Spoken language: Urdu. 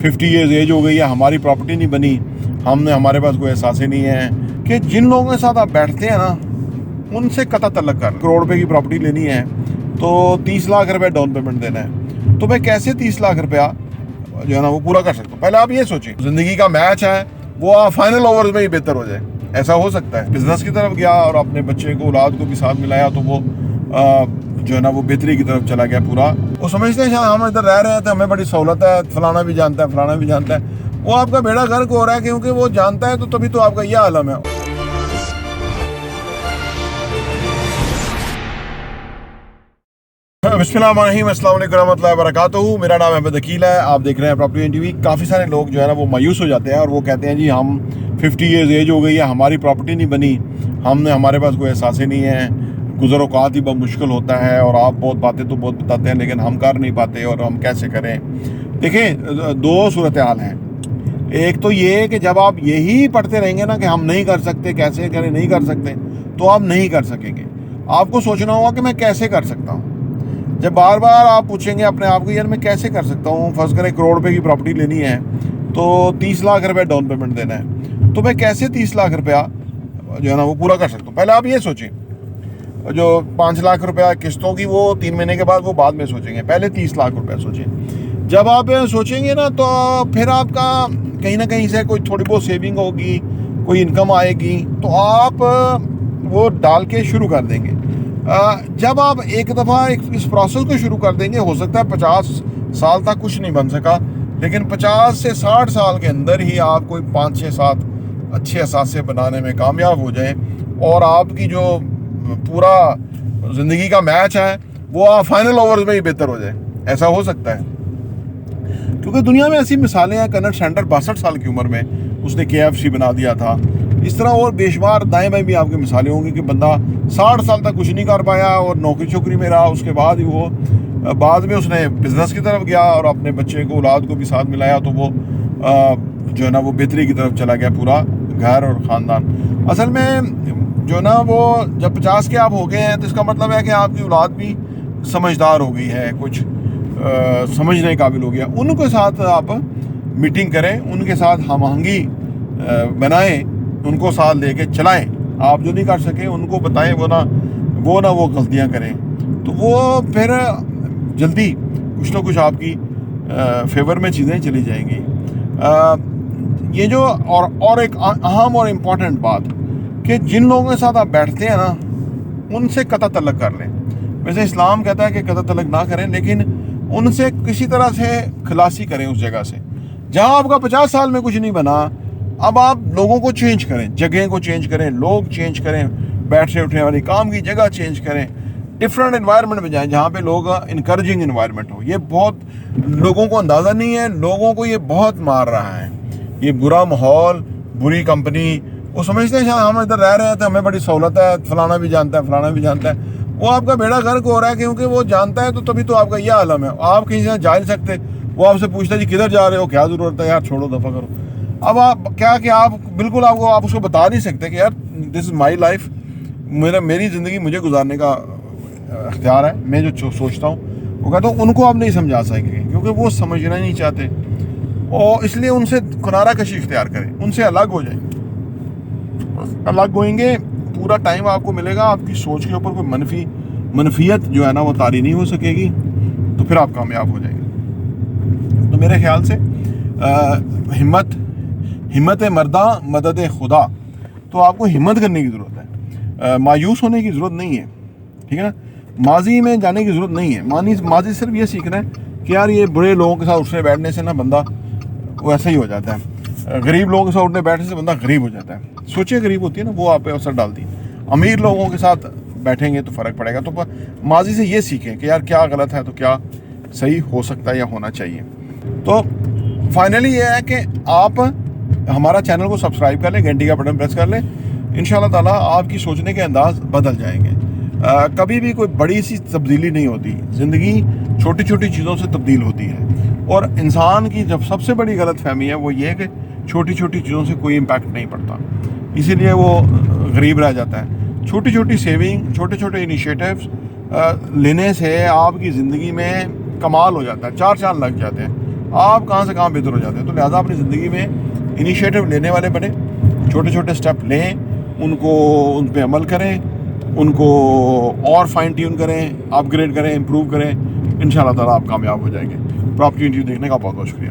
50 ایئرز ایج ہو گئی ہے, ہماری پراپرٹی نہیں بنی, ہمارے پاس کوئی احساس ہی نہیں ہے کہ جن لوگوں کے ساتھ آپ بیٹھتے ہیں نا ان سے قطع تعلق کر. کروڑ روپے کی پراپرٹی لینی ہے تو 30 لاکھ روپے ڈاؤن پیمنٹ دینا ہے, تو میں کیسے 30 لاکھ روپیہ جو ہے نا وہ پورا کر سکتا ہوں؟ پہلے آپ یہ سوچیں, زندگی کا میچ ہے وہ فائنل اوورز میں ہی بہتر ہو جائے. ایسا ہو سکتا ہے بزنس کی طرف گیا اور اپنے بچے کو اولاد کو بھی ساتھ ملایا تو وہ جو ہے نا وہ بہتری کی طرف چلا گیا پورا. وہ سمجھتے ہیں ہم ادھر رہ رہے ہیں تو ہمیں بڑی سہولت ہے, فلانا بھی جانتا ہے فلانا بھی جانتا ہے. وہ آپ کا بیڑا غرق ہو رہا ہے کیونکہ وہ جانتا ہے تو تبھی تو آپ کا یہ عالم ہے. بسم اللہ الرحمن الرحیم, السلام علیکم ورحمۃ اللہ وبرکاتہ. میرا نام احمد عقیل ہے, آپ دیکھ رہے ہیں پراپرٹی ٹی وی. کافی سارے لوگ جو ہے نا وہ مایوس ہو جاتے ہیں اور وہ کہتے ہیں جی ہم 50 ایئرز ایج ہو گئی ہے, ہماری پراپرٹی نہیں بنی, ہمارے پاس کوئی احساس ہی نہیں ہے, گزر اوقات ہی بہت مشکل ہوتا ہے اور آپ بہت باتیں تو بہت بتاتے ہیں لیکن ہم کر نہیں پاتے اور ہم کیسے کریں. دیکھیں دو صورتحال ہیں. ایک تو یہ کہ جب آپ یہی پڑھتے رہیں گے نا کہ ہم نہیں کر سکتے, کیسے کریں, نہیں کر سکتے, تو آپ نہیں کر سکیں گے. آپ کو سوچنا ہوگا کہ میں کیسے کر سکتا ہوں. جب بار بار آپ پوچھیں گے اپنے آپ کو یار میں کیسے کر سکتا ہوں, فرض کریں کروڑ روپے کی پراپرٹی لینی ہے تو 30 لاکھ روپے ڈاؤن پیمنٹ دینا ہے, تو میں کیسے 30 لاکھ روپیہ جو ہے نا وہ پورا کر سکتا ہوں؟ پہلے آپ یہ سوچیں, جو 5 لاکھ روپیہ قسطوں کی وہ 3 مہینے کے بعد وہ بعد میں سوچیں گے, پہلے 30 لاکھ روپیہ سوچیں. جب آپ سوچیں گے نا تو پھر آپ کا کہیں نہ کہیں سے کوئی تھوڑی بہت سیونگ ہوگی, کوئی انکم آئے گی تو آپ وہ ڈال کے شروع کر دیں گے. جب آپ ایک دفعہ اس پروسیس کو شروع کر دیں گے, ہو سکتا ہے 50 سال تک کچھ نہیں بن سکا, لیکن 50 سے 60 سال کے اندر ہی آپ کوئی 5-6-7 اچھے اثاثے بنانے میں کامیاب ہو جائیں اور آپ کی جو پورا زندگی کا میچ ہے وہ فائنل اوورز میں ہی بہتر ہو جائے. ایسا ہو سکتا ہے کیونکہ دنیا میں ایسی مثالیں ہیں. کنر سینڈر 62 سال کی عمر میں اس نے KFC بنا دیا تھا. اس طرح اور بے شمار دائیں بائیں بھی آپ کی مثالیں ہوں گی کہ بندہ 60 سال تک کچھ نہیں کر پایا اور نوکری چوکری میں رہا, اس کے بعد ہی وہ بعد میں اس نے بزنس کی طرف گیا اور اپنے بچے کو اولاد کو بھی ساتھ ملایا تو وہ جو ہے نا وہ بہتری کی طرف چلا گیا, پورا گھر اور خاندان. اصل میں جو نا وہ جب 50 کے آپ ہو گئے ہیں تو اس کا مطلب ہے کہ آپ کی اولاد بھی سمجھدار ہو گئی ہے, کچھ سمجھنے قابل ہو گیا. ان کے ساتھ آپ میٹنگ کریں, ان کے ساتھ ہم آہنگی بنائیں, ان کو ساتھ لے کے چلائیں. آپ جو نہیں کر سکیں ان کو بتائیں, وہ غلطیاں کریں تو وہ پھر جلدی کچھ نہ کچھ آپ کی فیور میں چیزیں چلی جائیں گی. یہ جو اور ایک اہم اور امپورٹنٹ بات کہ جن لوگوں کے ساتھ آپ بیٹھتے ہیں نا ان سے قطع تعلق کر لیں. ویسے اسلام کہتا ہے کہ قطع تعلق نہ کریں, لیکن ان سے کسی طرح سے خلاصی کریں اس جگہ سے. جہاں آپ کا 50 سال میں کچھ نہیں بنا, اب آپ لوگوں کو چینج کریں, جگہیں کو چینج کریں, لوگ چینج کریں, بیٹھنے اٹھنے والی کام کی جگہ چینج کریں, ڈفرینٹ انوائرمنٹ میں جائیں جہاں پہ لوگ انکریجنگ انوائرمنٹ ہو. یہ بہت لوگوں کو اندازہ نہیں ہے, لوگوں کو یہ بہت مار رہا ہے, یہ برا ماحول, بری کمپنی. وہ سمجھتے ہیں ہم ادھر رہ رہے ہیں تو ہمیں بڑی سہولت ہے, فلانا بھی جانتا ہے فلانا بھی جانتا ہے. وہ آپ کا بیڑا غرق ہو رہا ہے کیونکہ وہ جانتا ہے تو تبھی تو آپ کا یہ عالم ہے. آپ کہیں سے جا نہیں سکتے, وہ آپ سے پوچھتا ہے جی کدھر جا رہے ہو, کیا ضرورت ہے یار, چھوڑو دفعہ کرو. اب آپ کیا کہ آپ بالکل آپ اس کو بتا نہیں سکتے کہ یار دس از مائی لائف, میری زندگی مجھے گزارنے کا اختیار ہے, میں جو سوچتا ہوں وہ کہتا ہوں. ان کو آپ نہیں سمجھا سکیں گے کیونکہ وہ سمجھنا نہیں چاہتے, اور اس لیے ان سے کنارہ کشی اختیار کریں, ان سے الگ ہو جائیں. الگ ہوئیں گے, پورا ٹائم آپ کو ملے گا, آپ کی سوچ کے اوپر کوئی منفیت جو ہے نا وہ طاری نہیں ہو سکے گی, تو پھر آپ کامیاب ہو جائیں گے. تو میرے خیال سے ہمت مرداں مدد خدا. تو آپ کو ہمت کرنے کی ضرورت ہے, مایوس ہونے کی ضرورت نہیں ہے, ٹھیک ہے نا. ماضی میں جانے کی ضرورت نہیں ہے. ماضی صرف یہ سیکھنا ہے کہ یار یہ بڑے لوگوں کے ساتھ اٹھنے بیٹھنے سے نا بندہ ویسا ہی ہو جاتا ہے, غریب لوگوں کے ساتھ اٹھنے بیٹھنے سے بندہ غریب ہو جاتا ہے. سوچیں غریب ہوتی ہے نا وہ آپ پہ اثر ڈالتی ہے, امیر لوگوں کے ساتھ بیٹھیں گے تو فرق پڑے گا. تو ماضی سے یہ سیکھیں کہ یار کیا غلط ہے تو کیا صحیح ہو سکتا ہے یا ہونا چاہیے. تو فائنلی یہ ہے کہ آپ ہمارا چینل کو سبسکرائب کر لیں, گھنٹی کا بٹن پریس کر لیں. انشاءاللہ تعالیٰ آپ کی سوچنے کے انداز بدل جائیں گے. کبھی بھی کوئی بڑی سی تبدیلی نہیں ہوتی, زندگی چھوٹی چھوٹی چیزوں سے تبدیل ہوتی ہے. اور انسان کی جب سب سے بڑی غلط فہمی ہے وہ یہ ہے کہ چھوٹی چھوٹی چیزوں سے کوئی امپیکٹ نہیں پڑتا, اسی لیے وہ غریب رہ جاتا ہے. چھوٹی چھوٹی سیونگ, چھوٹے چھوٹے انیشیٹیوز لینے سے آپ کی زندگی میں کمال ہو جاتا ہے, 4 چاند لگ جاتے ہیں. آپ کہاں سے کہاں بہتر ہو جاتے ہیں. تو لہٰذا اپنی زندگی میں انیشیٹو لینے والے بنے, چھوٹے چھوٹے اسٹیپ لیں, ان پہ عمل کریں, ان کو اور فائن ٹیون کریں, اپ گریڈ کریں, امپروو کریں. ان شاء اللہ تعالیٰ آپ کامیاب ہو جائیں گے. پراپرٹی انٹرویو دیکھنے کا بہت بہت شکریہ.